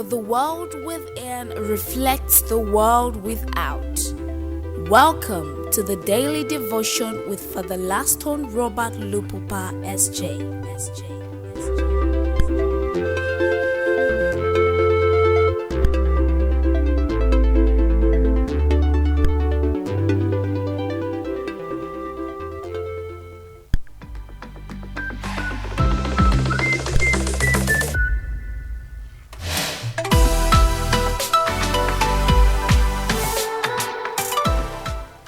The world within reflects the world without. Welcome to the Daily Devotion with Father Laston Robert Lupupa, SJ.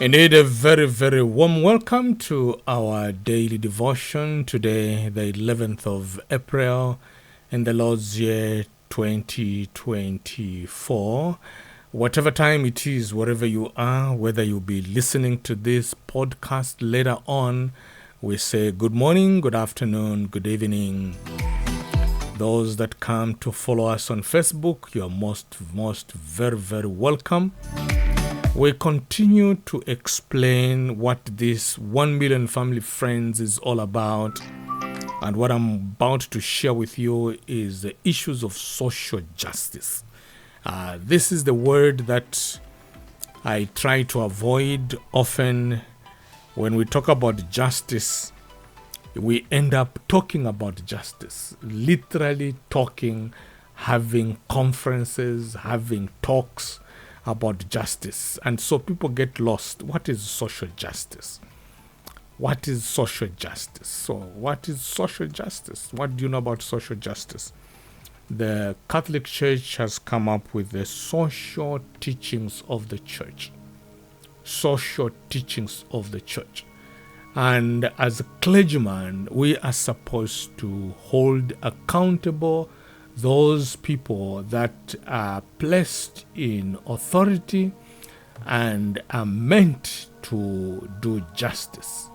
Indeed, a very, very warm welcome to our daily devotion today, the 11th of April in the Lord's year 2024. Whatever time it is, wherever you are, whether you'll be listening to this podcast later on, we say good morning, good afternoon, good evening. Those that come to follow us on Facebook, you're most very, very welcome. We continue to explain what this 1 million family friends is all about. And what I'm about to share with you is the issues of social justice. This is the word that I try to avoid often. When we talk about justice, we end up talking about justice. Literally talking, having conferences, having talks about justice. And so people get lost. What is social justice? What is social justice? So what is social justice? What do you know about social justice? The Catholic Church has come up with the social teachings of the church. Social teachings of the church. And as a clergyman, we are supposed to hold accountable those people that are placed in authority and are meant to do justice.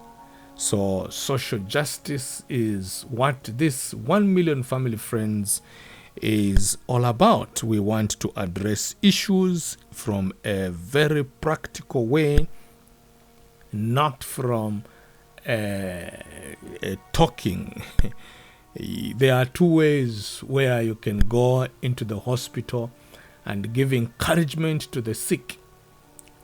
So social justice is what this 1 million family friends is all about. We want to address issues from a very practical way, not from talking. There are two ways where you can go into the hospital and give encouragement to the sick.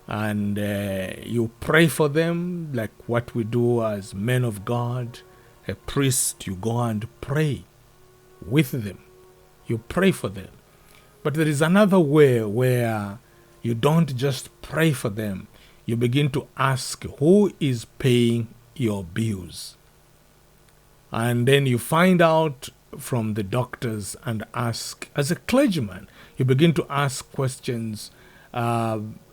And you pray for them like what we do as men of God. A priest, you go and pray with them. You pray for them. But there is another way where you don't just pray for them. You begin to ask, who is paying your bills? And then you find out from the doctors and ask, as a clergyman, you begin to ask questions.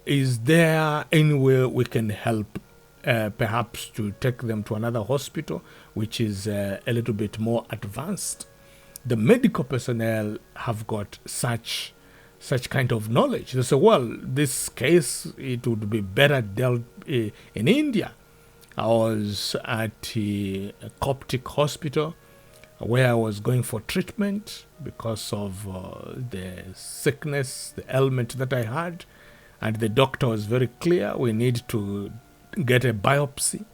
Is there any way we can help, perhaps to take them to another hospital, which is a little bit more advanced? The medical personnel have got such kind of knowledge. They say, well, this case, it would be better dealt in India. I was at a Coptic hospital where I was going for treatment because of the sickness, the ailment that I had. And the doctor was very clear, we need to get a biopsy.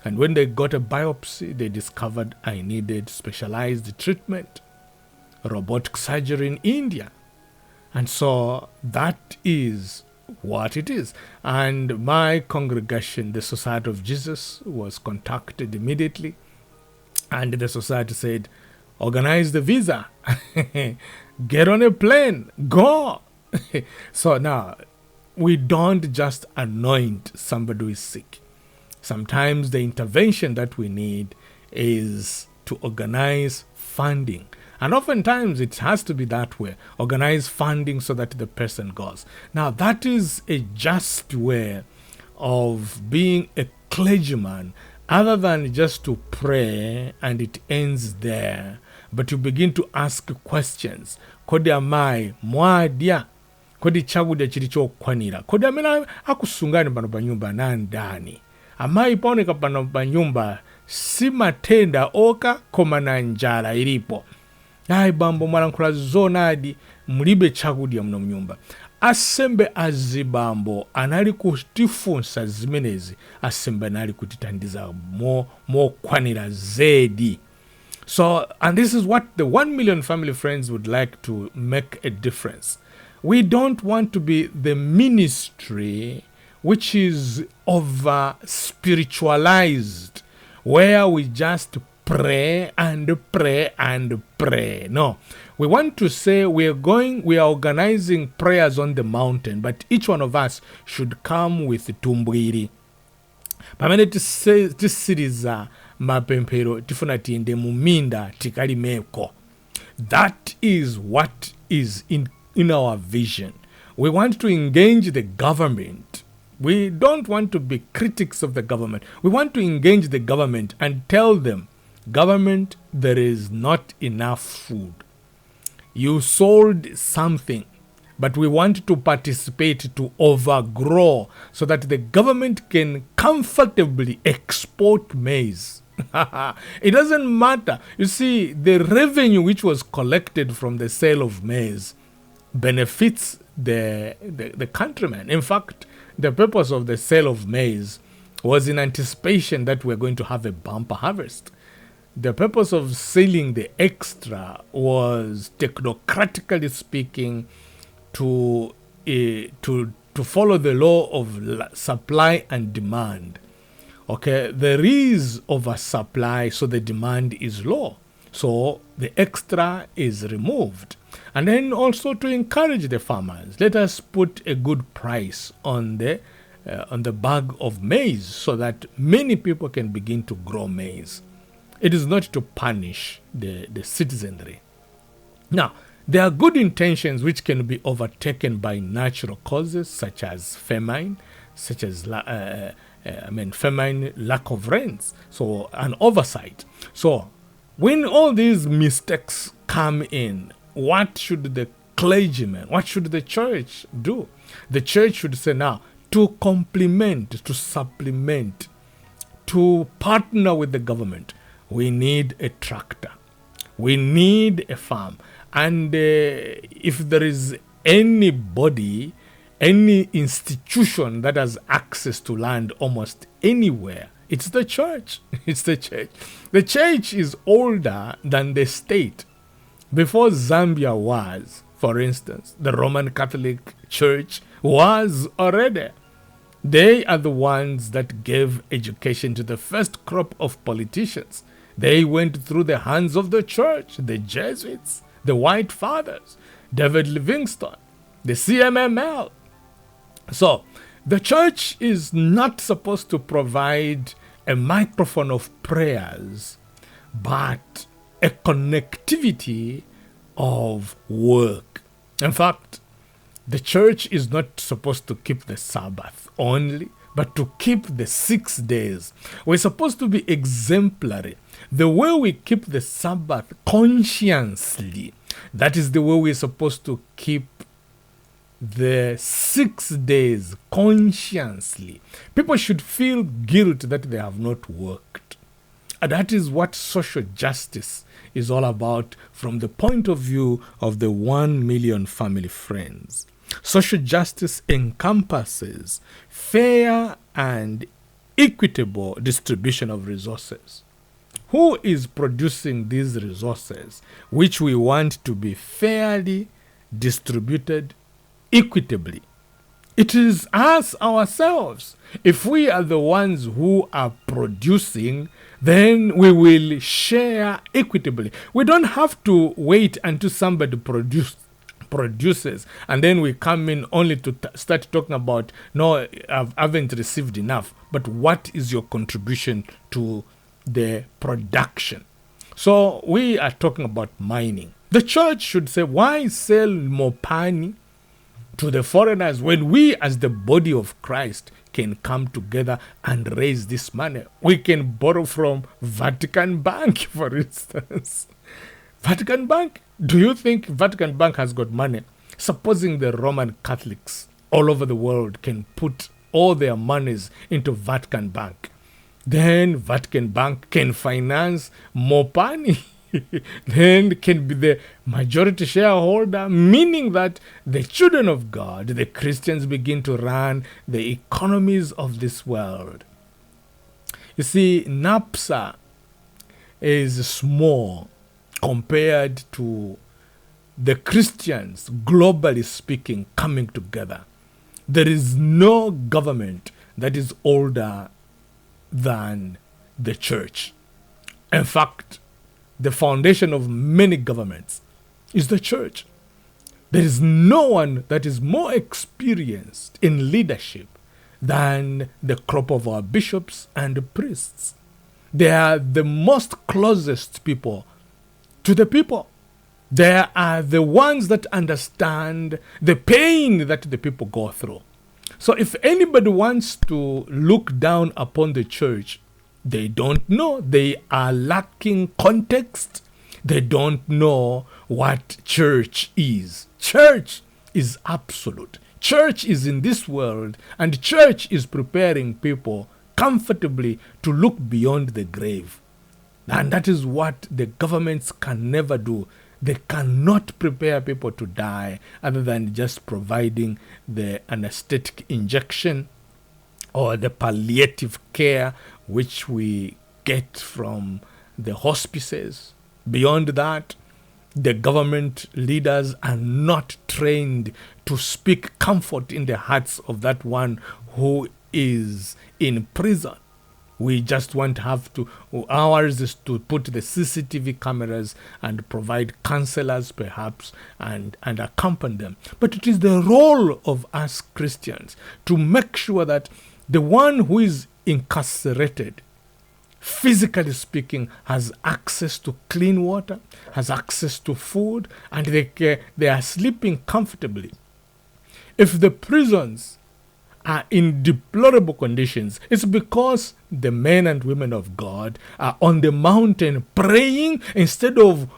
And when they got a biopsy, they discovered I needed specialized treatment, robotic surgery in India. And so that is what it is. And my congregation, the Society of Jesus, was contacted immediately, and the society said, organize the visa, get on a plane, go. So now we don't just anoint somebody who is sick. Sometimes the intervention that we need is to organize funding. And oftentimes it has to be that way. Organize funding so that the person goes. Now that is a just way of being a clergyman, other than just to pray and it ends there. But you begin to ask questions. Kodi amai mwadia? Kodi chakudya chili chokwanira? Kodi amene akusungani pano pa nyumba nandani? Amai paoneka pano pa nyumba si matenda oka koma na njala ilipo. Ayi bambo mwalankhula zonadi, mulibe chakudya muno mnyumba. Asembe azibambo anali kutifunsa zimenezi, asembe anali kutitandiza mokwanira zedi. So, and this is what the 1 million family friends would like to make a difference. We don't want to be the ministry which is over spiritualized, where we just pray and pray and pray. No, we want to say we are organizing prayers on the mountain, but each one of us should come with tumbwiri. Pamene tisiriza mapemphero tifuna tiende muminda tikalimeko. That is what is in our vision. We want to engage the government. We don't want to be critics of the government. We want to engage the government and tell them, government, there is not enough food. You sold something, but we want to participate to overgrow so that the government can comfortably export maize. It doesn't matter. You see, the revenue which was collected from the sale of maize benefits the countrymen. In fact, the purpose of the sale of maize was in anticipation that we're going to have a bumper harvest. The purpose of selling the extra was, technocratically speaking, to follow the law of supply and demand. Okay, there is oversupply, so the demand is low. So the extra is removed. And then also to encourage the farmers, let us put a good price on the bag of maize so that many people can begin to grow maize. It is not to punish the citizenry. Now, there are good intentions which can be overtaken by natural causes such as famine, famine, lack of rains, so an oversight. So when all these mistakes come in, what should the clergyman, what should the church do? The church should say now, to complement, to supplement, to partner with the government, we need a tractor. We need a farm. And if there is anybody, any institution that has access to land almost anywhere, it's the church. It's the church. The church is older than the state. Before Zambia was, for instance, the Roman Catholic Church was already. They are the ones that gave education to the first crop of politicians. They went through the hands of the church, the Jesuits, the White Fathers, David Livingstone, the CMML. So, the church is not supposed to provide a microphone of prayers, but a connectivity of work. In fact, the church is not supposed to keep the Sabbath only, but to keep the 6 days. We're supposed to be exemplary. The way we keep the Sabbath consciously, that is the way we're supposed to keep the 6 days consciously. People should feel guilt that they have not worked. And that is what social justice is all about from the point of view of the 1 million family friends. Social justice encompasses fair and equitable distribution of resources. Who is producing these resources, which we want to be fairly distributed equitably? It is us ourselves. If we are the ones who are producing, then we will share equitably. We don't have to wait until somebody produces and then we come in only to start talking about, no, I haven't received enough. But what is your contribution to the production? So we are talking about mining. The church should say, why sell Mopani to the foreigners when we as the body of Christ can come together and raise this money? We can borrow from Vatican Bank, for instance. Vatican Bank? Do you think Vatican Bank has got money? Supposing the Roman Catholics all over the world can put all their monies into Vatican Bank, then Vatican Bank can finance Mopani. Then can be the majority shareholder, meaning that the children of God, the Christians, begin to run the economies of this world. You see, NAPSA is small compared to the Christians, globally speaking, coming together. There is no government that is older than the church. In fact, the foundation of many governments is the church. There is no one that is more experienced in leadership than the crop of our bishops and priests. They are the most closest people to the people. They are the ones that understand the pain that the people go through. So if anybody wants to look down upon the church, they don't know. They are lacking context. They don't know what church is. Church is absolute. Church is in this world, and church is preparing people comfortably to look beyond the grave. And that is what the governments can never do. They cannot prepare people to die other than just providing the anesthetic injection or the palliative care which we get from the hospices. Beyond that, the government leaders are not trained to speak comfort in the hearts of that one who is in prison. We just want to have to, ours is to put the CCTV cameras and provide counselors perhaps and accompany them. But it is the role of us Christians to make sure that the one who is incarcerated, physically speaking, has access to clean water, has access to food, and they are sleeping comfortably. If the prisons are in deplorable conditions, it's because the men and women of God are on the mountain praying instead of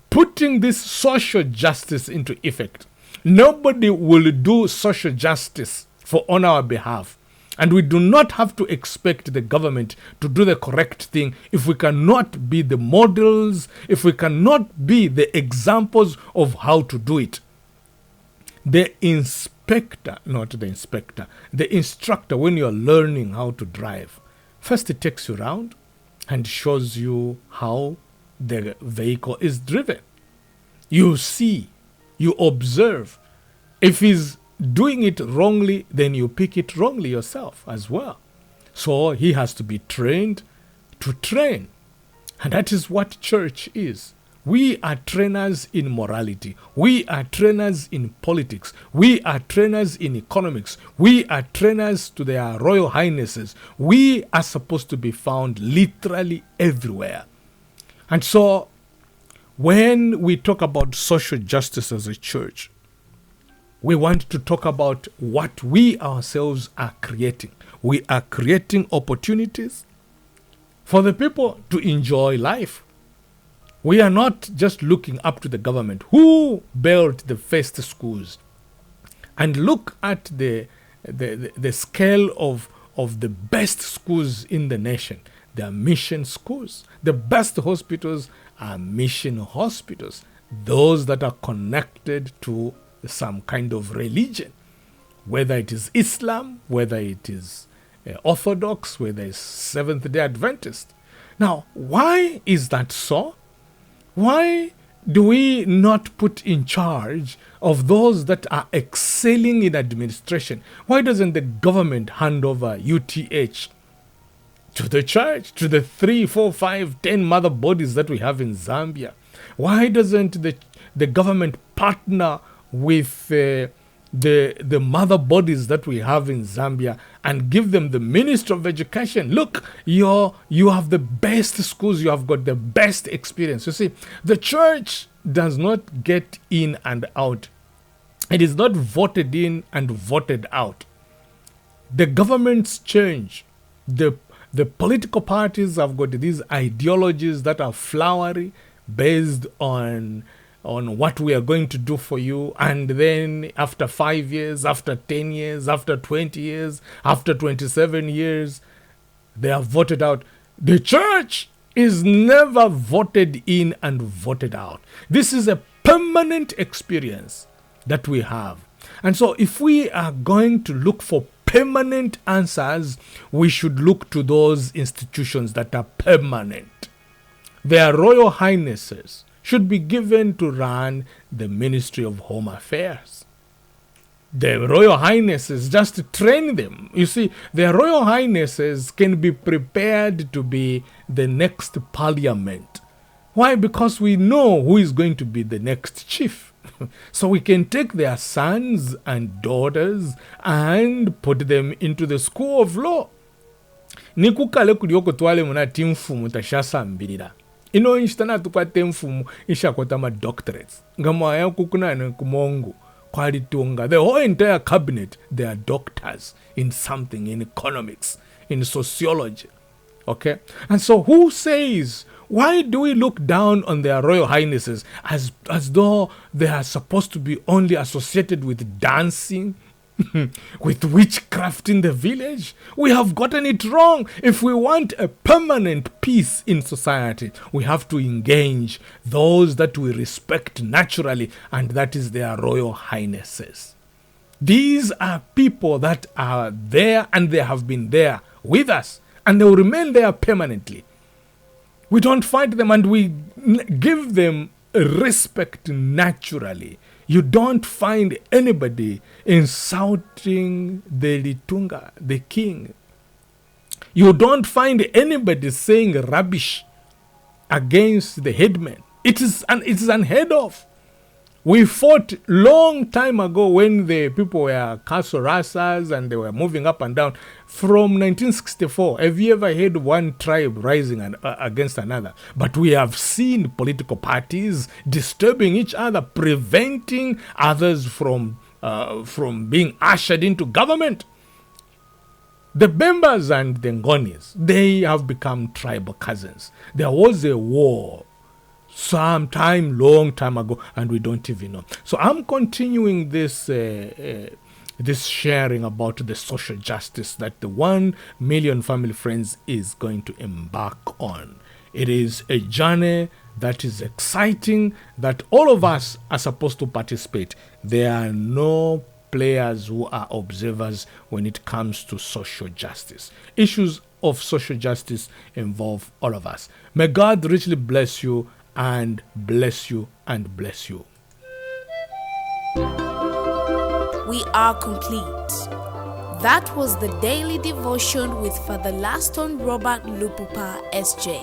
putting this social justice into effect. Nobody will do social justice on our behalf. And we do not have to expect the government to do the correct thing if we cannot be the models, if we cannot be the examples of how to do it. The instructor, when you're learning how to drive, first it takes you around and shows you how the vehicle is driven. You see, you observe. If he's doing it wrongly, then you pick it wrongly yourself as well. So he has to be trained to train. And that is what church is. We are trainers in morality. We are trainers in politics. We are trainers in economics. We are trainers to their royal highnesses. We are supposed to be found literally everywhere. And so when we talk about social justice as a church, we want to talk about what we ourselves are creating. We are creating opportunities for the people to enjoy life. We are not just looking up to the government. Who built the first schools? And look at the scale of the best schools in the nation. They are mission schools. The best hospitals are mission hospitals. Those that are connected to some kind of religion, whether it is Islam, whether it is Orthodox, whether it's Seventh-day Adventist. Now, why is that so? Why do we not put in charge of those that are excelling in administration? Why doesn't the government hand over UTH to the church, to the 3, 4, 5, 10 mother bodies that we have in Zambia? Why doesn't the government partner with the mother bodies that we have in Zambia and give them the Ministry of Education? Look, you have the best schools, you have got the best experience. You see, the church does not get in and out. It is not voted in and voted out. The governments change. The political parties have got these ideologies that are flowery, based on what we are going to do for you, and then after 5 years, after 10 years, after 20 years, after 27 years, they are voted out. The church is never voted in and voted out. This is a permanent experience that we have. And so if we are going to look for permanent answers, we should look to those institutions that are permanent. Their Royal Highnesses should be given to run the Ministry of Home Affairs. The Royal Highnesses just train them. You see, their Royal Highnesses can be prepared to be the next parliament. Why? Because we know who is going to be the next chief. So we can take their sons and daughters and put them into the school of law. Nikukale kulioko twale munati mfumu tashasambirira. Ino instana tukwate mfumu ishakota ma doctorates. Ngamaya kukunane kumongu. The whole entire cabinet, they are doctors in something, in economics, in sociology. Okay? And so who says, why do we look down on their Royal Highnesses as though they are supposed to be only associated with dancing, with witchcraft in the village? We have gotten it wrong. If we want a permanent peace in society, we have to engage those that we respect naturally, and that is their Royal Highnesses. These are people that are there, and they have been there with us, and they will remain there permanently. We don't fight them, and we give them respect naturally. You don't find anybody insulting the Litunga, the king. You don't find anybody saying rubbish against the headman. It is unheard of. We fought long time ago when the people were castle racers and they were moving up and down. From 1964, have you ever heard one tribe rising against another? But we have seen political parties disturbing each other, preventing others from being ushered into government. The Bembas and the Ngonis, they have become tribal cousins. There was a war long time ago, and we don't even know. So I'm continuing this sharing about the social justice that the 1 Million Family Friends is going to embark on. It is a journey that is exciting, that all of us are supposed to participate. There are no players who are observers when it comes to social justice. Issues of social justice involve all of us. May God richly bless you and bless you and bless you. We are complete. That was the daily devotion with Father Laston Robert Lupupa SJ.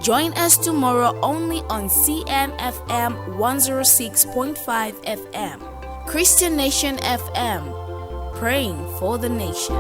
Join us tomorrow only on CNFM 106.5 FM, Christian Nation FM, praying for the nation.